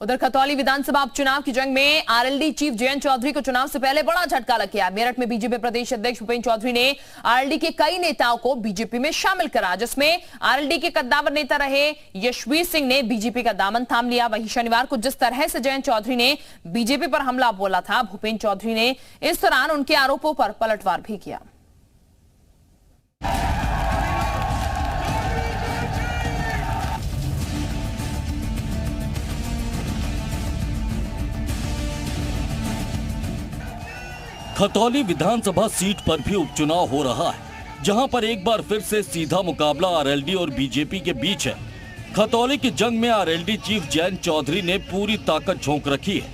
उधर खतौली विधानसभा उपचुनाव की जंग में आरएलडी चीफ जयंत चौधरी को चुनाव से पहले बड़ा झटका लग गया। मेरठ में बीजेपी प्रदेश अध्यक्ष भूपेंद्र चौधरी ने आरएलडी के कई नेताओं को बीजेपी में शामिल करा, जिसमें आरएलडी के कद्दावर नेता रहे यशवीर सिंह ने बीजेपी का दामन थाम लिया। वहीं शनिवार को जिस तरह से जयंत चौधरी ने बीजेपी पर हमला बोला था, भूपेंद्र चौधरी ने इस दौरान उनके आरोपों पर पलटवार भी किया। खतौली विधानसभा सीट पर भी उपचुनाव हो रहा है, जहां पर एक बार फिर से सीधा मुकाबला आरएलडी और बीजेपी के बीच है। खतौली की जंग में आरएलडी चीफ जयंत चौधरी ने पूरी ताकत झोंक रखी है,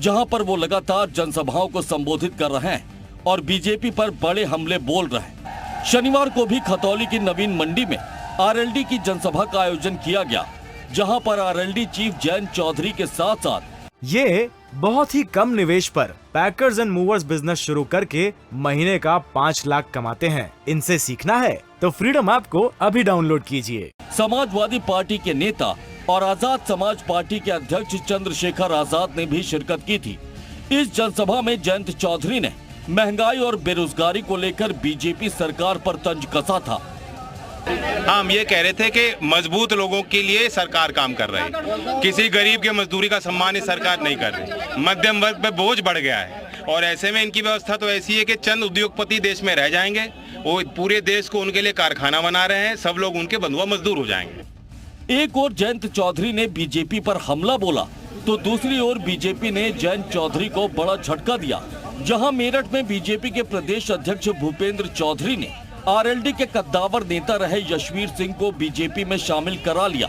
जहां पर वो लगातार जनसभाओं को संबोधित कर रहे हैं और बीजेपी पर बड़े हमले बोल रहे हैं। शनिवार को भी खतौली की नवीन मंडी में आरएलडी की जनसभा का आयोजन किया गया, जहां पर आरएलडी चीफ जयंत चौधरी के साथ साथ ये बहुत ही कम निवेश पर पैकर्स एंड मूवर्स बिजनेस शुरू करके महीने का 5 लाख कमाते हैं। इनसे सीखना है तो फ्रीडम ऐप को अभी डाउनलोड कीजिए। समाजवादी पार्टी के नेता और आजाद समाज पार्टी के अध्यक्ष चंद्रशेखर आजाद ने भी शिरकत की थी। इस जनसभा में जयंत चौधरी ने महंगाई और बेरोजगारी को लेकर बीजेपी सरकार पर तंज कसा था। हम ये कह रहे थे कि मजबूत लोगों के लिए सरकार काम कर रही है, किसी गरीब के मजदूरी का सम्मान इस सरकार नहीं कर रही। मध्यम वर्ग पे बोझ बढ़ गया है और ऐसे में इनकी व्यवस्था तो ऐसी है कि चंद उद्योगपति देश में रह जाएंगे, वो पूरे देश को उनके लिए कारखाना बना रहे हैं, सब लोग उनके बंधुआ मजदूर हो जाएंगे। एक और जयंत चौधरी ने बीजेपी पर हमला बोला तो दूसरी ओर बीजेपी ने जयंत चौधरी को बड़ा झटका दिया, जहां मेरठ में बीजेपी के प्रदेश अध्यक्ष भूपेंद्र चौधरी ने आरएलडी के कद्दावर नेता रहे यशवीर सिंह को बीजेपी में शामिल करा लिया।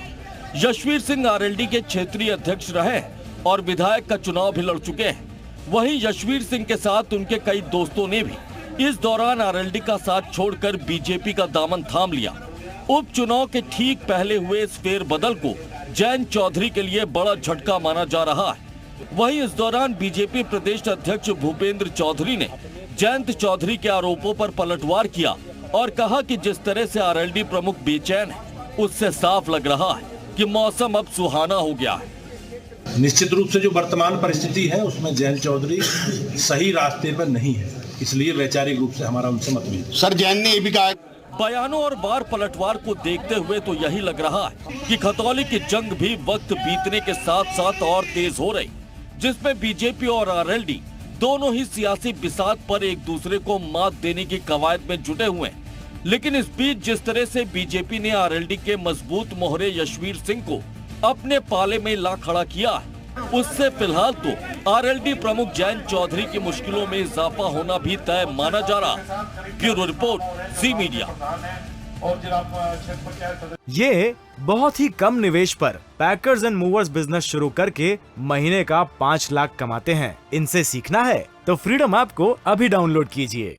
यशवीर सिंह आरएलडी के क्षेत्रीय अध्यक्ष रहे और विधायक का चुनाव भी लड़ चुके हैं। वहीं यशवीर सिंह के साथ उनके कई दोस्तों ने भी इस दौरान आरएलडी का साथ छोड़कर बीजेपी का दामन थाम लिया। उपचुनाव के ठीक पहले हुए इस फेरबदल को जयंत चौधरी के लिए बड़ा झटका माना जा रहा है। वहीं इस दौरान बीजेपी प्रदेश अध्यक्ष भूपेंद्र चौधरी ने जयंत चौधरी के आरोपों पर पलटवार किया और कहा कि जिस तरह से आरएलडी प्रमुख बेचैन है, उससे साफ लग रहा है कि मौसम अब सुहाना हो गया है। निश्चित रूप से जो वर्तमान परिस्थिति है उसमें जयंत चौधरी सही रास्ते पर नहीं है, इसलिए वैचारिक रूप से हमारा उनसे मतभेद। सर जैन ने ये भी कहा, बयानों और बार पलटवार को देखते हुए तो यही लग रहा है कि खतौली की जंग भी वक्त बीतने के साथ साथ और तेज हो रही, जिसमें बीजेपी और आरएलडी दोनों ही सियासी बिसात पर एक दूसरे को मात देने की कवायद में जुटे हुए हैं। लेकिन इस बीच जिस तरह से बीजेपी ने आरएलडी के मजबूत मोहरे यशवीर सिंह को अपने पाले में ला खड़ा किया है, उससे फिलहाल तो आरएलडी प्रमुख जयंत चौधरी की मुश्किलों में इजाफा होना भी तय माना जा रहा। ब्यूरो रिपोर्ट, जी मीडिया। ये बहुत ही कम निवेश पर पैकर्स एंड मूवर्स बिजनेस शुरू करके महीने का 5 लाख कमाते हैं। इनसे सीखना है तो फ्रीडम ऐप को अभी डाउनलोड कीजिए।